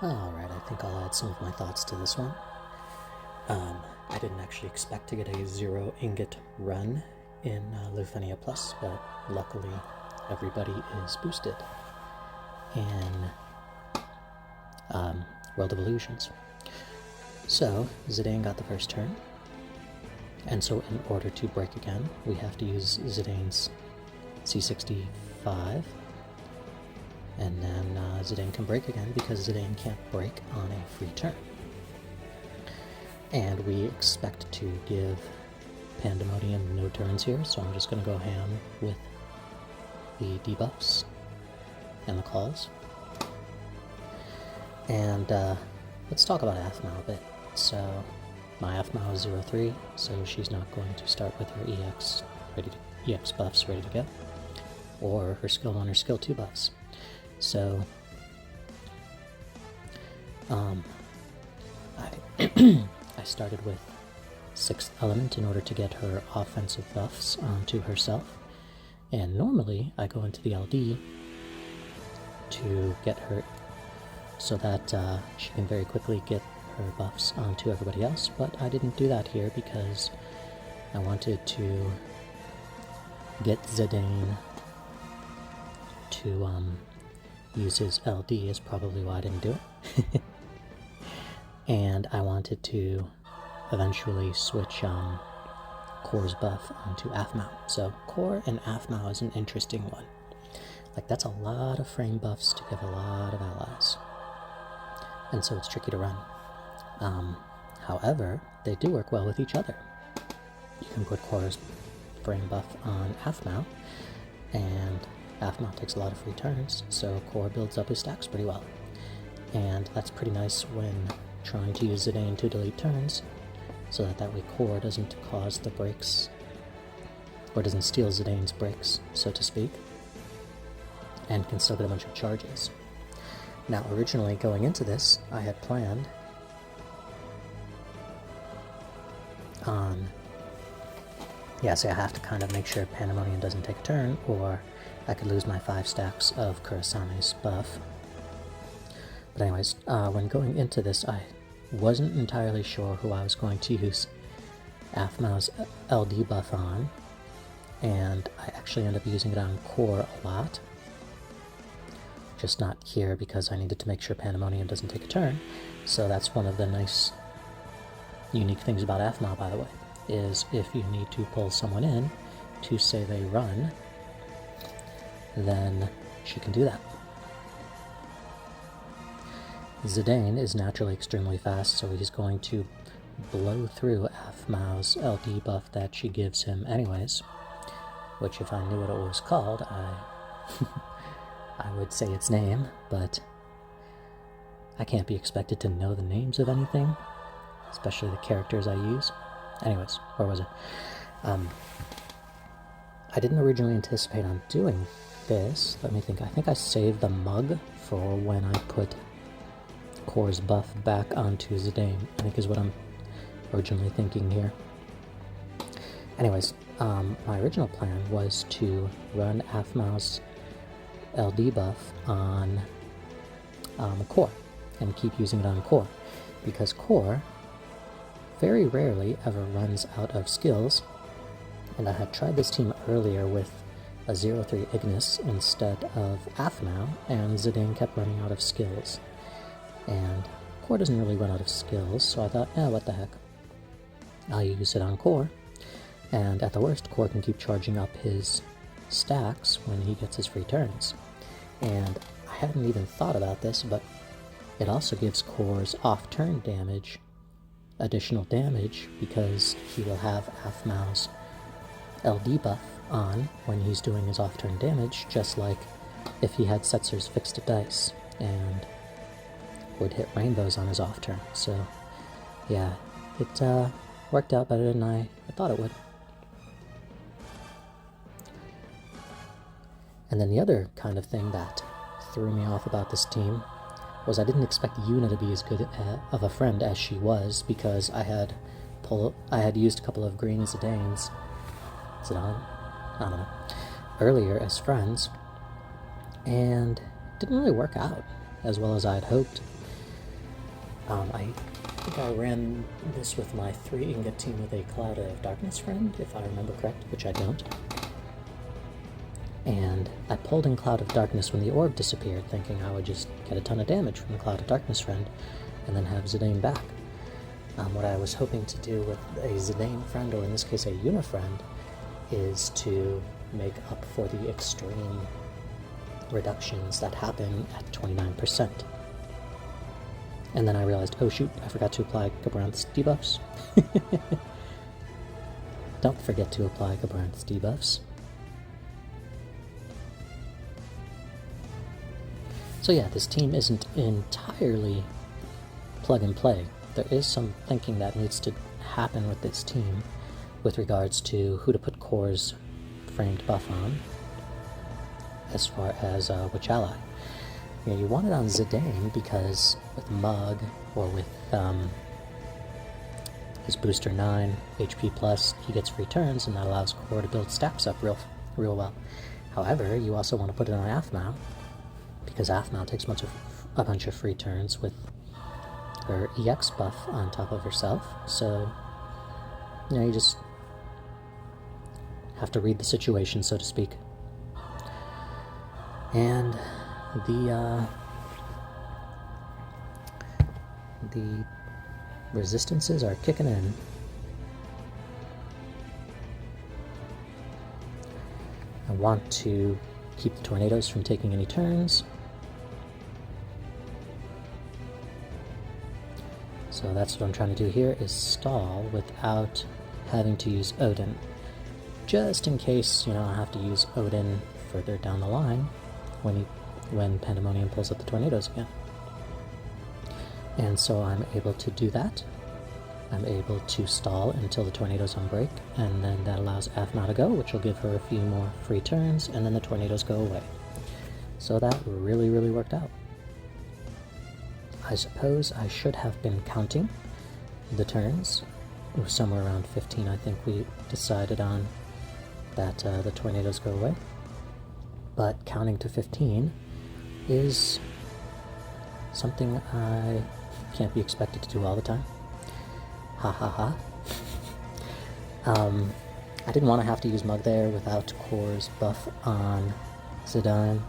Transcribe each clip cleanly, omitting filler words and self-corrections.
Alright, I think I'll add some of my thoughts to this one. I didn't actually expect to get a 0 ingot run in Lufenia Plus, but luckily everybody is boosted in World of Illusions. So, Zidane got the first turn, and so in order to break again, we have to use Zidane's C65, and then Zidane can break again because Zidane can't break on a free turn. And we expect to give Pandemonium no turns here, so I'm just going to go ham with the debuffs and the calls. And let's talk about Aphmau a bit. So my Aphmau is 0-3, so she's not going to start with her EX buffs ready to go, or her skill 1 or skill 2 buffs. So I started with 6th element in order to get her offensive buffs onto herself, and normally I go into the LD to get her so that she can very quickly get her buffs onto everybody else, but I didn't do that here because I wanted to get Zidane to use his LD, is probably why I didn't do it. And I wanted to eventually switch Core's buff onto Aphmau. So Core and Aphmau is an interesting one. Like, that's a lot of frame buffs to give a lot of allies, and so it's tricky to run. However, they do work well with each other. You can put Core's frame buff on Aphmau, and Aphmau takes a lot of free turns, so Core builds up his stacks pretty well. And that's pretty nice when trying to use Zidane to delete turns, so that way Core doesn't cause the breaks, or doesn't steal Zidane's breaks, so to speak, and can still get a bunch of charges. Now, originally going into this, I had planned on, so I have to kind of make sure Pandemonium doesn't take a turn, or I could lose my 5 stacks of Kurasame's buff. But anyways, when going into this, I wasn't entirely sure who I was going to use Aphmau's LD buff on, and I actually ended up using it on Core a lot. Just not here because I needed to make sure Pandemonium doesn't take a turn. So that's one of the nice, unique things about Aphmau, by the way, is if you need to pull someone in to say they run, then she can do that. Zidane is naturally extremely fast, so he's going to blow through Aphmau's LD buff that she gives him anyways, which, if I knew what it was called, I would say its name, but I can't be expected to know the names of anything, especially the characters I use. Anyways, where was it? I didn't originally anticipate on doing this. Let me think. I think I saved the mug for when I put Core's buff back onto Zidane, I think is what I'm originally thinking here. Anyways, my original plan was to run Aphmau's LD buff on Core, and keep using it on Core, because Core very rarely ever runs out of skills, and I had tried this team earlier with a 0-3 Ignis instead of Aphmau, and Zidane kept running out of skills. And Core doesn't really run out of skills, so I thought, what the heck, I'll use it on Core, and at the worst, Core can keep charging up his stacks when he gets his free turns. And I hadn't even thought about this, but it also gives Core's off-turn damage additional damage, because he will have Aphmau's LD buff on when he's doing his off-turn damage, just like if he had Setzer's fixed dice and would hit rainbows on his off-turn. So yeah, it worked out better than I thought it would. And then the other kind of thing that threw me off about this team was I didn't expect Yuna to be as good of a friend as she was, because I had used a couple of green Zidane, I don't know, earlier as friends, and it didn't really work out as well as I had hoped. I think I ran this with my 3 ingot team with a Cloud of Darkness friend, if I remember correct, which I don't. And I pulled in Cloud of Darkness when the orb disappeared, thinking I would just get a ton of damage from the Cloud of Darkness friend, and then have Zidane back. What I was hoping to do with a Zidane friend, or in this case a Una friend, is to make up for the extreme reductions that happen at 29%. And then I realized, oh shoot, I forgot to apply Gabranth's debuffs. Don't forget to apply Gabranth's debuffs. So yeah, this team isn't entirely plug and play. There is some thinking that needs to happen with this team with regards to who to put Core's framed buff on, as far as which ally. You know, you want it on Zidane because with Mug, or with his booster 9 HP plus, he gets free turns, and that allows Core to build stacks up real well. However, you also want to put it on Aphmau, because Aphmau takes a bunch of free turns with her EX buff on top of herself, so you know, you just have to read the situation, so to speak. And the resistances are kicking in. I want to keep the tornadoes from taking any turns. So that's what I'm trying to do here, is stall without having to use Odin. Just in case, you know, I have to use Odin further down the line when Pandemonium pulls up the tornadoes again. And so I'm able to do that. I'm able to stall until the tornadoes unbreak, and then that allows Aphmau to go, which will give her a few more free turns, and then the tornadoes go away. So that really, really worked out. I suppose I should have been counting the turns. It was somewhere around 15, I think we decided on that the tornadoes go away. But counting to 15 is something I can't be expected to do all the time. Ha ha ha. I didn't want to have to use Mug there without Core's buff on Zidane.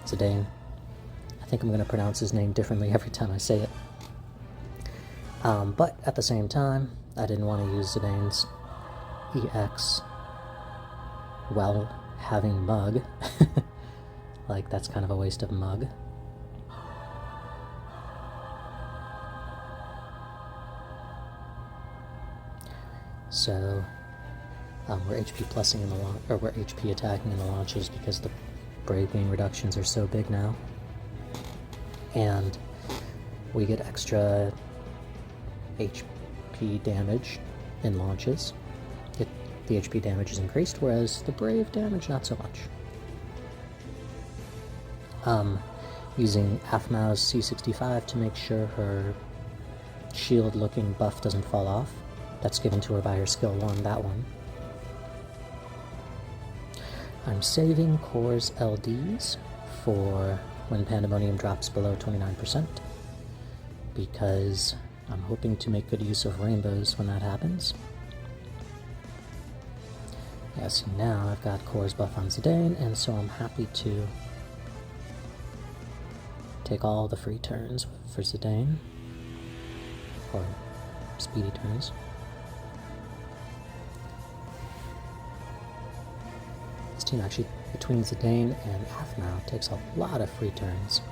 I think I'm going to pronounce his name differently every time I say it. But at the same time, I didn't want to use Zidane's EX while having Mug. Like, that's kind of a waste of Mug. So we're HP plussing in the or we're HP attacking in the launches because the Brave Beam reductions are so big now, and we get extra HP damage in launches. The HP damage is increased, whereas the Brave damage not so much. Using Aphmau's C65 to make sure her shield-looking buff doesn't fall off. That's given to her by her skill 1, that one. I'm saving Core's LDs for when Pandemonium drops below 29%, because I'm hoping to make good use of rainbows when that happens. Yeah, so now I've got Core's buff on Zidane, and so I'm happy to take all the free turns for Zidane, or speedy turns. This team actually, between Zidane and Aphmau, takes a lot of free turns.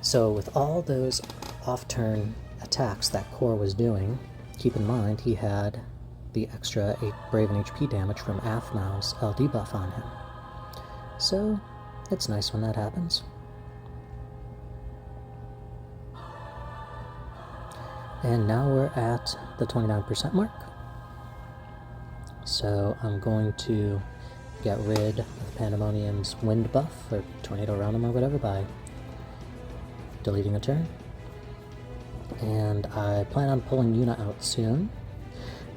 So with all those off-turn attacks that Core was doing, keep in mind he had the extra 8 Brave and HP damage from Aphmau's LD buff on him. So it's nice when that happens. And now we're at the 29% mark. So I'm going to get rid of Pandemonium's wind buff, or tornado around him or whatever, by deleting a turn. And I plan on pulling Yuna out soon.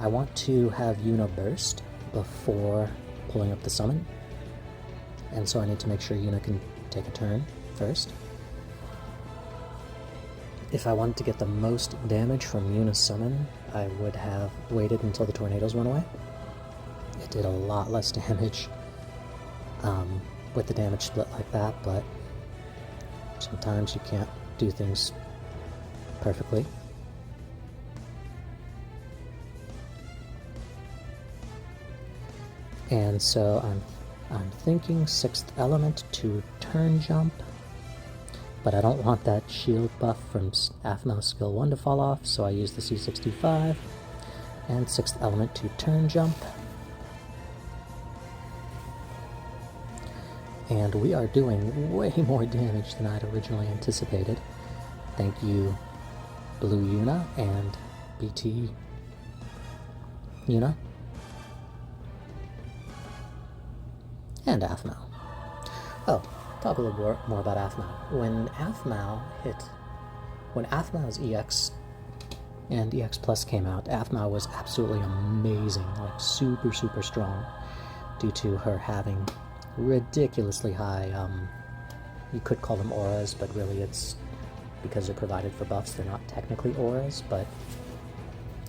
I want to have Yuna burst before pulling up the summon, and so I need to make sure Yuna can take a turn first. If I wanted to get the most damage from Yuna's summon, I would have waited until the tornadoes went away. It did a lot less damage with the damage split like that, but sometimes you can't do things perfectly. And so I'm thinking 6th element to turn jump, but I don't want that shield buff from Aphmau skill 1 to fall off, so I use the C65 and 6th element to turn jump. And we are doing way more damage than I'd originally anticipated. Thank you, Blue Yuna and BT Yuna. And Aphmau. Oh, talk a little more about Aphmau. When Aphmau's EX and EX Plus came out, Aphmau was absolutely amazing, like super, super strong, due to her having ridiculously high, you could call them auras, but really it's because they're provided for buffs, they're not technically auras, but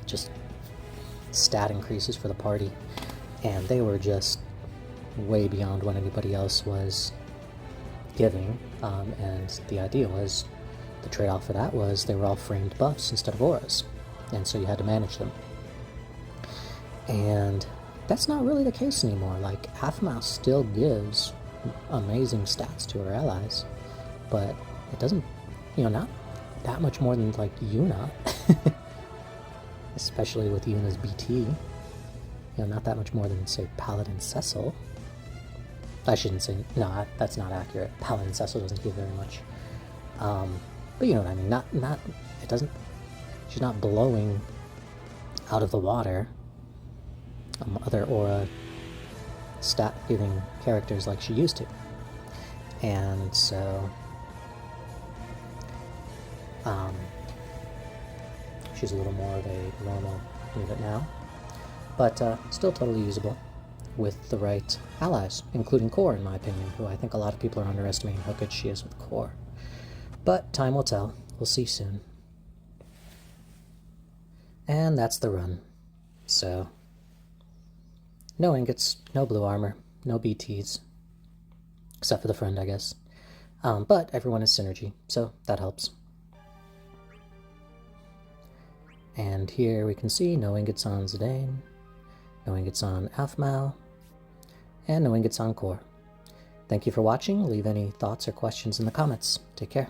just stat increases for the party, and they were just way beyond what anybody else was giving, and the idea was, the trade-off for that was they were all framed buffs instead of auras, and so you had to manage them. And that's not really the case anymore. Like, Aphmau still gives amazing stats to her allies, but it doesn't, not that much more than, like, Yuna, especially with Yuna's BT, not that much more than, say, Paladin Cecil. I shouldn't say, no, that's not accurate. Paladin Cecil doesn't give very much. But you know what I mean, it doesn't, she's not blowing out of the water other aura stat giving characters like she used to. And so, she's a little more of a normal unit now, but still totally usable with the right allies, including Core, in my opinion, who I think a lot of people are underestimating how good she is with Core. But time will tell. We'll see soon. And that's the run. So, no ingots, no blue armor, no BTs. Except for the friend, I guess. But everyone is synergy, so that helps. And here we can see no ingots on Zidane, no ingots on Aphmau, and no ingots on Core. Thank you for watching. Leave any thoughts or questions in the comments. Take care.